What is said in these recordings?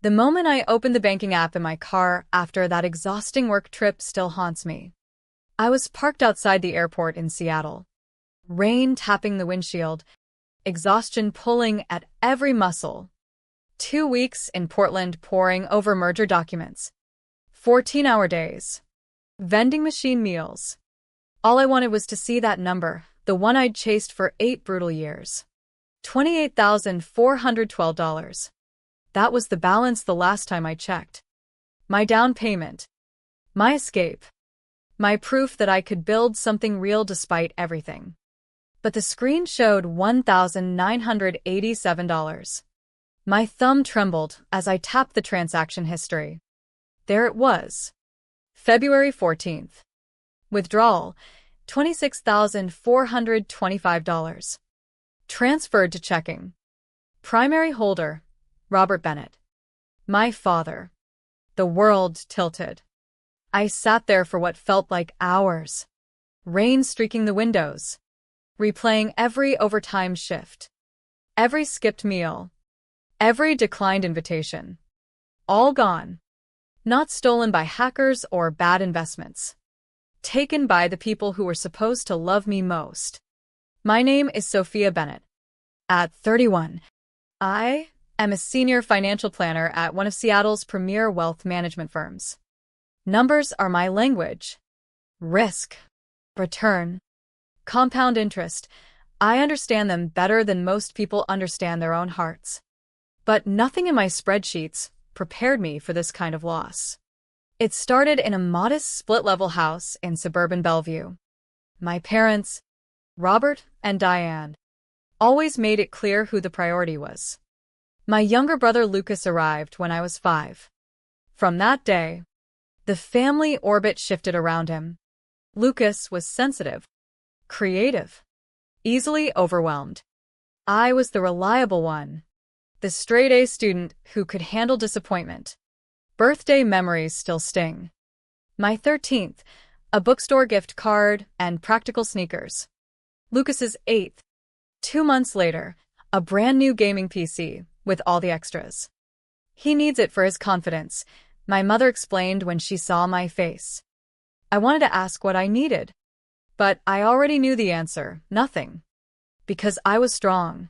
The moment I opened the banking app in my car after that exhausting work trip still haunts me. I was parked outside the airport in Seattle. Rain tapping the windshield, exhaustion pulling at every muscle. 2 weeks in Portland poring over merger documents. 14-hour days. Vending machine meals. All I wanted was to see that number, the one I'd chased for 8 brutal years. $28,412. That was the balance the last time I checked. My down payment. My escape. My proof that I could build something real despite everything. But the screen showed $1,987. My thumb trembled as I tapped the transaction history. There it was. February 14th. Withdrawal, $26,425. Transferred to checking. Primary holder, Robert Bennett. My father. The world tilted. I sat there for what felt like hours. Rain streaking the windows. Replaying every overtime shift. Every skipped meal. Every declined invitation. All gone. Not stolen by hackers or bad investments. Taken by the people who were supposed to love me most. My name is Sophia Bennett. At 31, I am a senior financial planner at one of Seattle's premier wealth management firms. Numbers are my language. Risk, return, compound interest. I understand them better than most people understand their own hearts. But nothing in my spreadsheets prepared me for this kind of loss. It started in a modest split-level house in suburban Bellevue. My parents, Robert and Diane, always made it clear who the priority was. My younger brother Lucas arrived when I was 5. From that day, the family orbit shifted around him. Lucas was sensitive, creative, easily overwhelmed. I was the reliable one, the straight-A student who could handle disappointment. Birthday memories still sting. My 13th, a bookstore gift card and practical sneakers. Lucas's 8th. 2 months later, a brand new gaming PC with all the extras. He needs it for his confidence, my mother explained when she saw my face. I wanted to ask what I needed, but I already knew the answer, nothing. Because I was strong.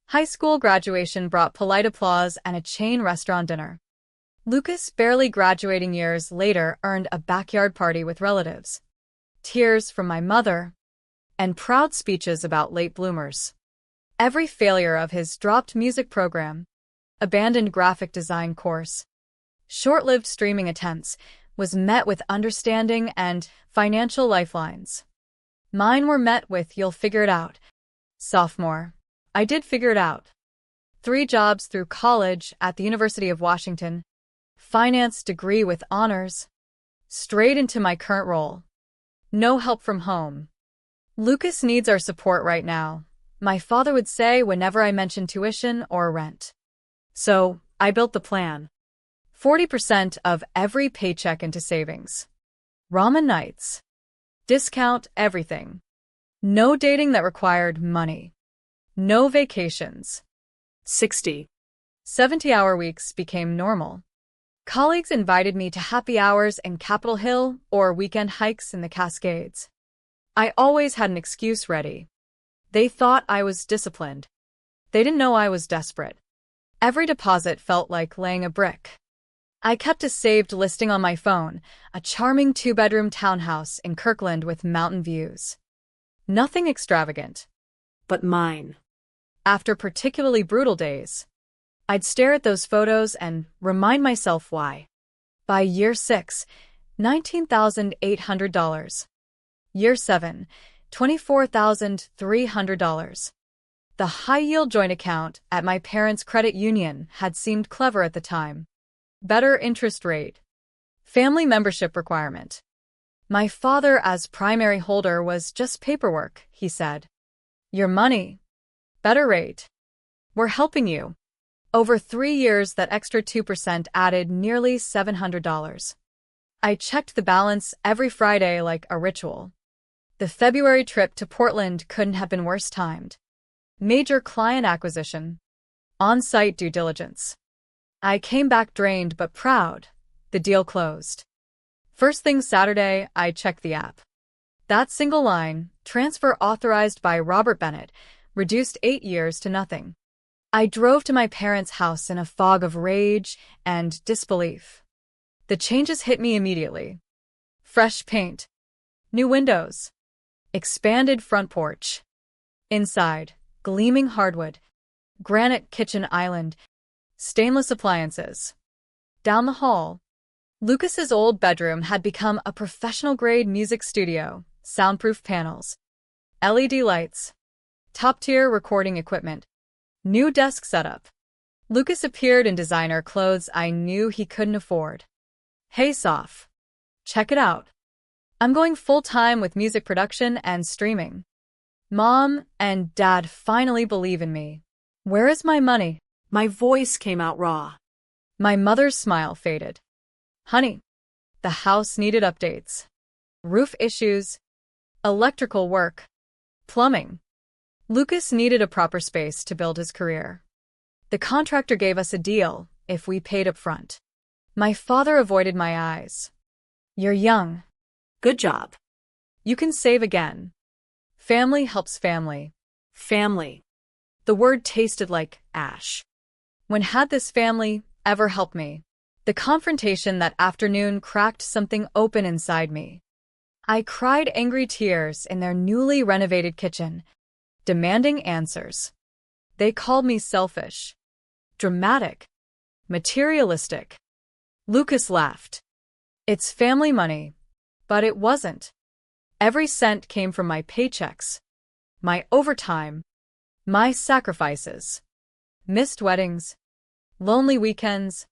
High school graduation brought polite applause and a chain restaurant dinner. Lucas, barely graduating years later, earned a backyard party with relatives. Tears from my mother, and proud speeches about late bloomers. Every failure of his dropped music program, abandoned graphic design course, short-lived streaming attempts was met with understanding and financial lifelines. Mine were met with, "You'll figure it out." Sophomore. I did figure it out. 3 jobs through college at the University of Washington, finance degree with honors, straight into my current role. No help from home. Lucas needs our support right now, my father would say whenever I mentioned tuition or rent. So, I built the plan. 40% of every paycheck into savings. Ramen nights. Discount everything. No dating that required money. No vacations. 60. 70-hour weeks became normal. Colleagues invited me to happy hours in Capitol Hill or weekend hikes in the Cascades. I always had an excuse ready. They thought I was disciplined. They didn't know I was desperate. Every deposit felt like laying a brick. I kept a saved listing on my phone, a charming 2-bedroom townhouse in Kirkland with mountain views. Nothing extravagant. But mine. After particularly brutal days, I'd stare at those photos and remind myself why. By year 6, $19,800. Year 7, $24,300. The high-yield joint account at my parents' credit union had seemed clever at the time. Better interest rate. Family membership requirement. My father as primary holder was just paperwork, he said. Your money. Better rate. We're helping you. Over 3 years, that extra 2% added nearly $700. I checked the balance every Friday like a ritual. The February trip to Portland couldn't have been worse timed. Major client acquisition. On-site due diligence. I came back drained but proud. The deal closed. First thing Saturday, I checked the app. That single line, transfer authorized by Robert Bennett, reduced 8 years to nothing. I drove to my parents' house in a fog of rage and disbelief. The changes hit me immediately. Fresh paint. New windows. Expanded front porch. Inside, gleaming hardwood. Granite kitchen island. Stainless appliances. Down the hall, Lucas's old bedroom had become a professional-grade music studio, soundproof panels, LED lights, top-tier recording equipment, new desk setup. Lucas appeared in designer clothes I knew he couldn't afford. Hey, Soph. Check it out. I'm going full-time with music production and streaming. Mom and Dad finally believe in me. Where is my money? My voice came out raw. My mother's smile faded. Honey, the house needed updates. Roof issues, electrical work, plumbing. Lucas needed a proper space to build his career. The contractor gave us a deal if we paid up front. My father avoided my eyes. You're young. Good job. You can save again. Family helps family. Family. The word tasted like ash. When had this family ever helped me? The confrontation that afternoon cracked something open inside me. I cried angry tears in their newly renovated kitchen, demanding answers. They called me selfish, dramatic, materialistic. Lucas laughed. It's family money, but it wasn't. Every cent came from my paychecks, my overtime, my sacrifices. Missed weddings, lonely weekends,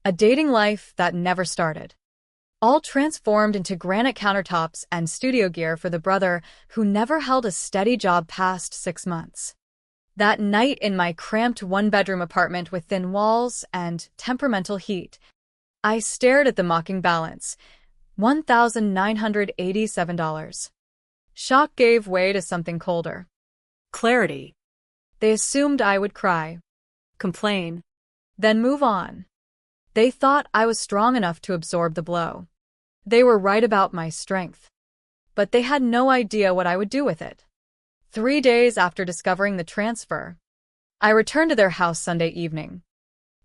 a dating life that never started. All transformed into granite countertops and studio gear for the brother who never held a steady job past 6 months. That night in my cramped one-bedroom apartment with thin walls and temperamental heat, I stared at the mocking balance, $1,987. Shock gave way to something colder. Clarity. They assumed I would cry, Complain. then move on. They thought I was strong enough to absorb the blow. They were right about my strength. But they had no idea what I would do with it. 3 days after discovering the transfer, I returned to their house Sunday evening.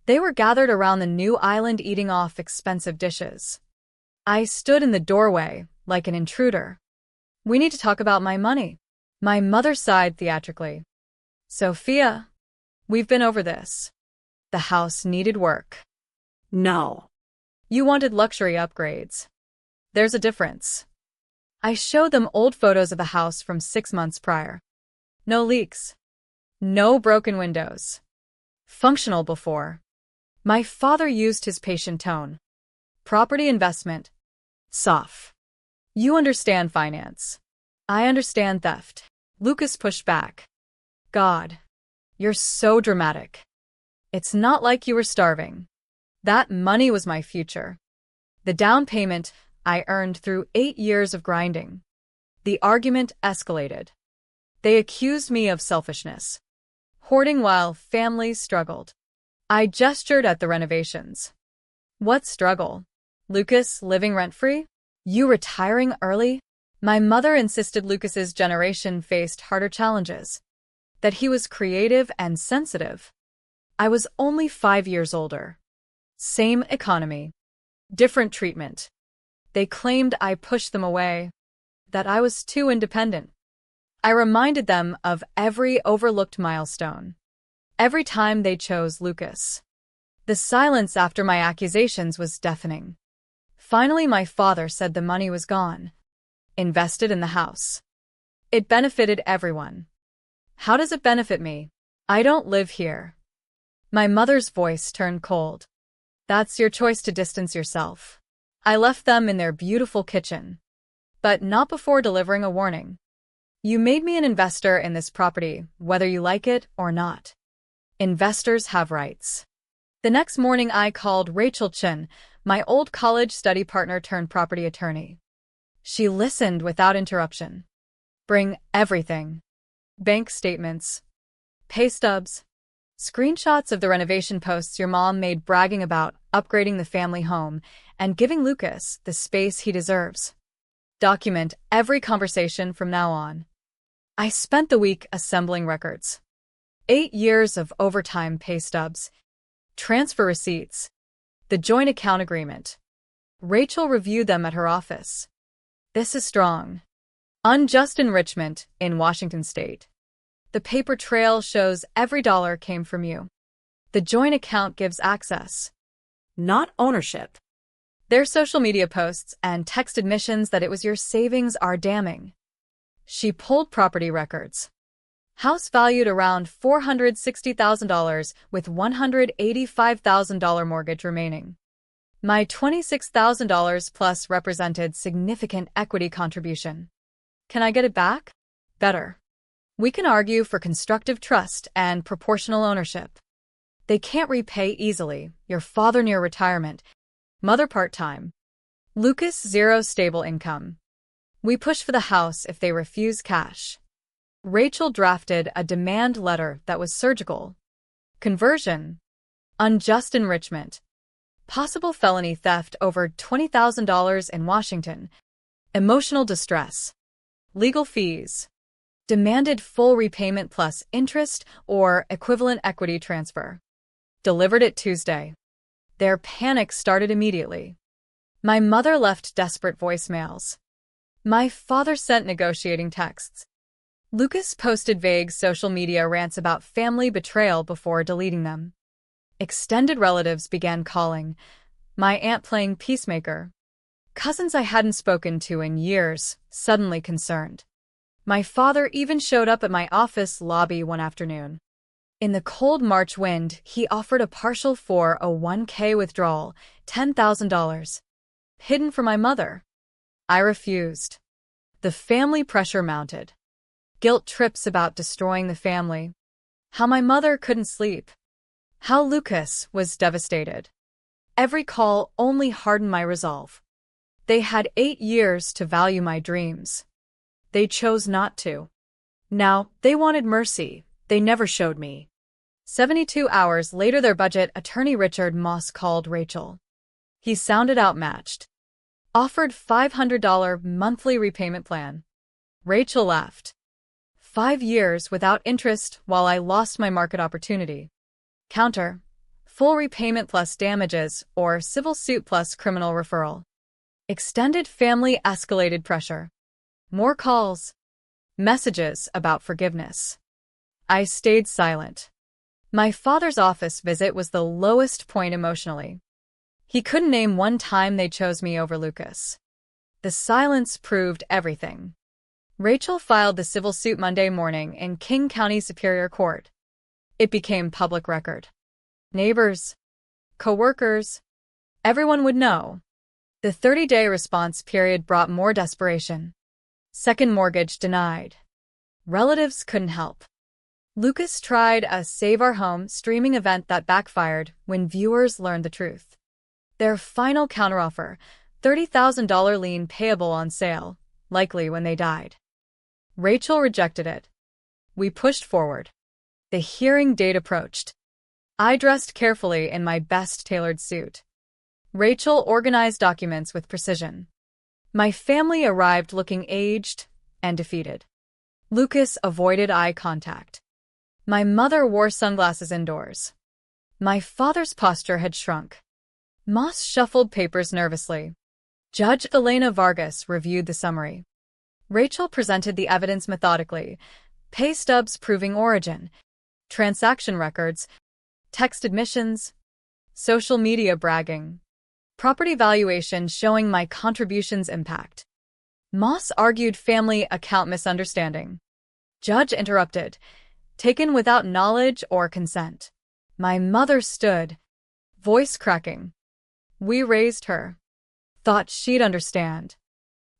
They were gathered around the new island eating off expensive dishes. I stood in the doorway like an intruder. We need to talk about my money. My mother sighed theatrically. Sophia, we've been over this. The house needed work. No. You wanted luxury upgrades. There's a difference. I showed them old photos of the house from 6 months prior. No leaks. No broken windows. Functional before. My father used his patient tone. Property investment. Soph. You understand finance. I understand theft. Lucas pushed back. God, you're so dramatic. It's not like you were starving. That money was my future. The down payment I earned through 8 years of grinding. The argument escalated. They accused me of selfishness, hoarding while families struggled. I gestured at the renovations. What struggle? Lucas living rent-free? You retiring early? My mother insisted Lucas's generation faced harder challenges, that he was creative and sensitive. I was only 5 years older. Same economy. Different treatment. They claimed I pushed them away, that I was too independent. I reminded them of every overlooked milestone. Every time they chose Lucas. The silence after my accusations was deafening. Finally, my father said the money was gone. Invested in the house. It benefited everyone. How does it benefit me? I don't live here. My mother's voice turned cold. That's your choice to distance yourself. I left them in their beautiful kitchen. But not before delivering a warning. You made me an investor in this property, whether you like it or not. Investors have rights. The next morning I called Rachel Chin, my old college study partner turned property attorney. She listened without interruption. Bring everything. Bank statements. Pay stubs. Screenshots of the renovation posts your mom made bragging about upgrading the family home and giving Lucas the space he deserves. Document every conversation from now on. I spent the week assembling records. 8 years of overtime pay stubs, transfer receipts, the joint account agreement. Rachel reviewed them at her office. This is strong. Unjust enrichment in Washington state. The paper trail shows every dollar came from you. The joint account gives access, Not ownership. their social media posts and text admissions that it was your savings are damning. She pulled property records. House valued around $460,000 with $185,000 mortgage remaining. My $26,000 plus represented significant equity contribution. Can I get it back? Better. We can argue for constructive trust and proportional ownership. They can't repay easily. Your father near retirement. Mother part-time. Lucas zero stable income. We push for the house if they refuse cash. Rachel drafted a demand letter that was surgical. Conversion. Unjust enrichment. Possible felony theft over $20,000 in Washington. Emotional distress. Legal fees. Demanded full repayment plus interest or equivalent equity transfer. Delivered it Tuesday. Their panic started immediately. My mother left desperate voicemails. My father sent negotiating texts. Lucas posted vague social media rants about family betrayal before deleting them. Extended relatives began calling, my aunt playing peacemaker. Cousins I hadn't spoken to in years, suddenly concerned. My father even showed up at my office lobby one afternoon. In the cold March wind, he offered a partial for a 1K withdrawal, $10,000. Hidden from my mother. I refused. The family pressure mounted. Guilt trips about destroying the family. How my mother couldn't sleep. How Lucas was devastated. Every call only hardened my resolve. They had 8 years to value my dreams. They chose not to. Now, they wanted mercy. They never showed me. 72 hours later, their budget attorney Richard Moss called Rachel. He sounded outmatched. Offered $500 monthly repayment plan. Rachel laughed. 5 years without interest while I lost my market opportunity. Counter. Full repayment plus damages or civil suit plus criminal referral. Extended family escalated pressure. More calls. Messages about forgiveness. I stayed silent. My father's office visit was the lowest point emotionally. He couldn't name one time they chose me over Lucas. The silence proved everything. Rachel filed the civil suit Monday morning in King County Superior Court. It became public record. Neighbors, co-workers, everyone would know. The 30-day response period brought more desperation. Second mortgage denied. Relatives couldn't help. Lucas tried a Save Our Home streaming event that backfired when viewers learned the truth. Their final counteroffer, $30,000 lien payable on sale, likely when they died. Rachel rejected it. We pushed forward. The hearing date approached. I dressed carefully in my best tailored suit. Rachel organized documents with precision. My family arrived looking aged and defeated. Lucas avoided eye contact. My mother wore sunglasses indoors. My father's posture had shrunk. Moss shuffled papers nervously. Judge Elena Vargas reviewed the summary. Rachel presented the evidence methodically. Pay stubs proving origin. Transaction records. Text admissions. Social media bragging. Property valuation showing my contributions' impact. Moss argued family account misunderstanding. Judge interrupted. Taken without knowledge or consent. My mother stood, voice cracking. We raised her. Thought she'd understand.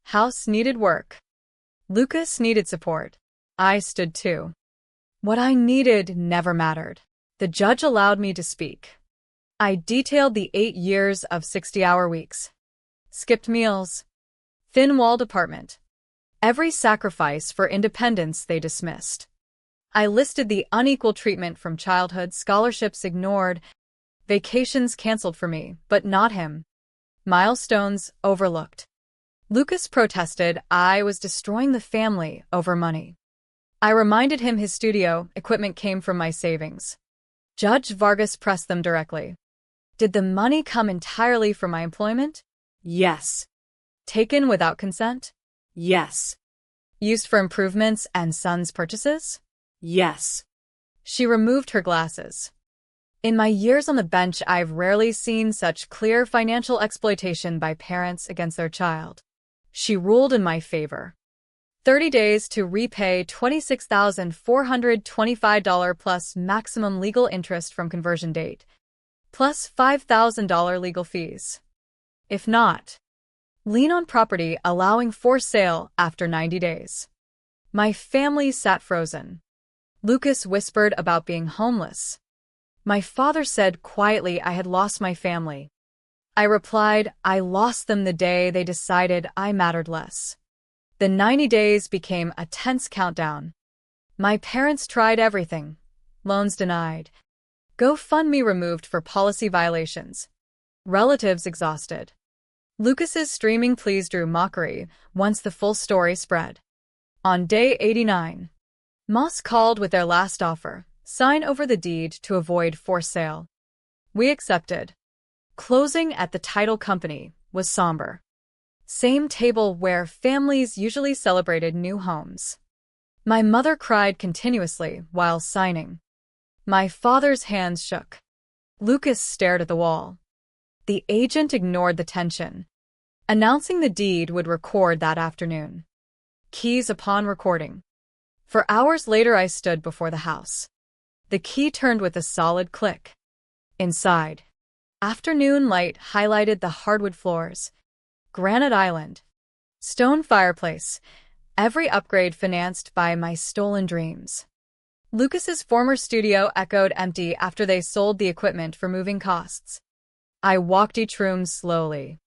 House needed work. Lucas needed support. I stood too. What I needed never mattered. The judge allowed me to speak. I detailed the 8 years of 60-hour weeks. Skipped meals. Thin-walled apartment. Every sacrifice for independence they dismissed. I listed the unequal treatment from childhood, scholarships ignored, vacations canceled for me, but not him. Milestones overlooked. Lucas protested I was destroying the family over money. I reminded him his studio equipment came from my savings. Judge Vargas pressed them directly. Did the money come entirely from my employment? Yes. Taken without consent? Yes. Used for improvements and son's purchases? Yes. She removed her glasses. In my years on the bench, I've rarely seen such clear financial exploitation by parents against their child. She ruled in my favor. 30 days to repay $26,425 plus maximum legal interest from conversion date, plus $5,000 legal fees. If not, lien on property allowing for sale after 90 days. My family sat frozen. Lucas whispered about being homeless. My father said quietly I had lost my family. I replied, I lost them the day they decided I mattered less. The 90 days became a tense countdown. My parents tried everything. Loans denied. GoFundMe removed for policy violations. Relatives exhausted. Lucas's streaming pleas drew mockery once the full story spread. On day 89, Moss called with their last offer, sign over the deed to avoid forced sale. We accepted. Closing at the title company was somber. Same table where families usually celebrated new homes. My mother cried continuously while signing. My father's hands shook. Lucas stared at the wall. The agent ignored the tension, announcing the deed would record that afternoon. Keys upon recording. For hours later I stood before the house. The key turned with a solid click. Inside, afternoon light highlighted the hardwood floors. Granite island. Stone fireplace. Every upgrade financed by my stolen dreams. Lucas's former studio echoed empty after they sold the equipment for moving costs. I walked each room slowly.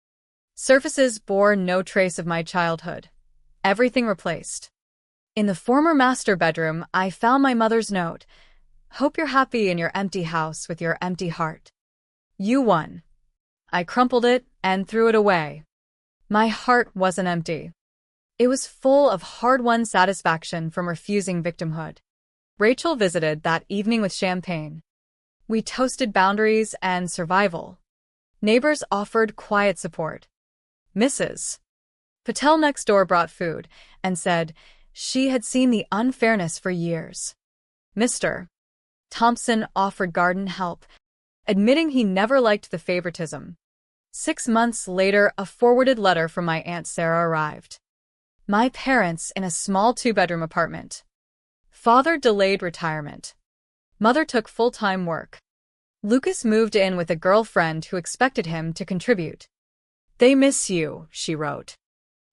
Surfaces bore no trace of my childhood. Everything replaced. In the former master bedroom, I found my mother's note. Hope you're happy in your empty house with your empty heart. You won. I crumpled it and threw it away. My heart wasn't empty. It was full of hard-won satisfaction from refusing victimhood. Rachel visited that evening with champagne. We toasted boundaries and survival. Neighbors offered quiet support. Mrs. Patel next door brought food and said she had seen the unfairness for years. Mr. Thompson offered garden help, admitting he never liked the favoritism. 6 months later, a forwarded letter from my Aunt Sarah arrived. My parents in a small 2-bedroom apartment. Father delayed retirement. Mother took full-time work. Lucas moved in with a girlfriend who expected him to contribute. They miss you, she wrote.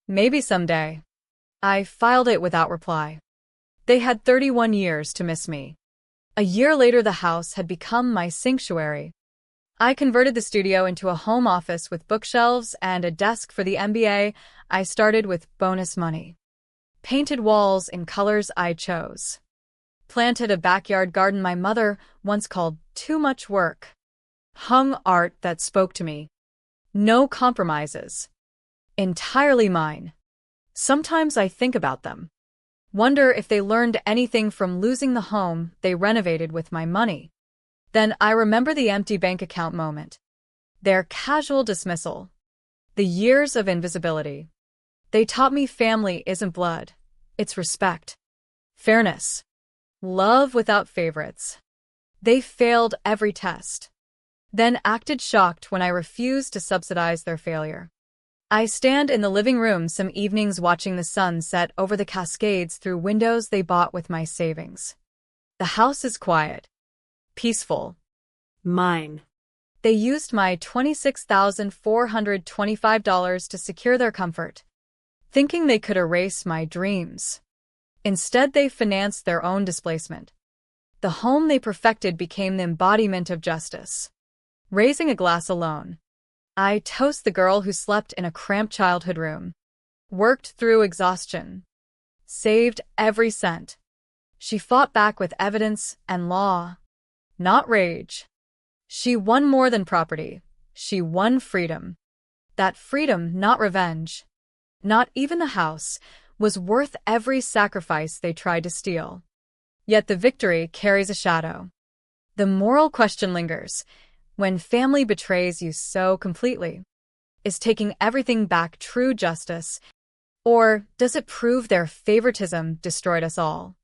Maybe someday. I filed it without reply. They had 31 years to miss me. A year later, the house had become my sanctuary. I converted the studio into a home office with bookshelves and a desk for the MBA I started with bonus money. Painted walls in colors I chose. Planted a backyard garden my mother once called too much work. Hung art that spoke to me. No compromises. Entirely mine. Sometimes I think about them. Wonder if they learned anything from losing the home they renovated with my money. Then I remember the empty bank account moment. Their casual dismissal. The years of invisibility. They taught me family isn't blood. It's respect. Fairness. Love without favorites. They failed every test. Then acted shocked when I refused to subsidize their failure. I stand in the living room some evenings watching the sun set over the Cascades through windows they bought with my savings. The house is quiet. Peaceful. Mine. They used my $26,425 to secure their comfort, thinking they could erase my dreams. Instead, they financed their own displacement. The home they perfected became the embodiment of justice. Raising a glass alone. I toast the girl who slept in a cramped childhood room. Worked through exhaustion. Saved every cent. She fought back with evidence and law, not rage. She won more than property. She won freedom. That freedom, not revenge, not even the house, was worth every sacrifice they tried to steal. Yet the victory carries a shadow. The moral question lingers. When family betrays you so completely, is taking everything back true justice, or does it prove their favoritism destroyed us all?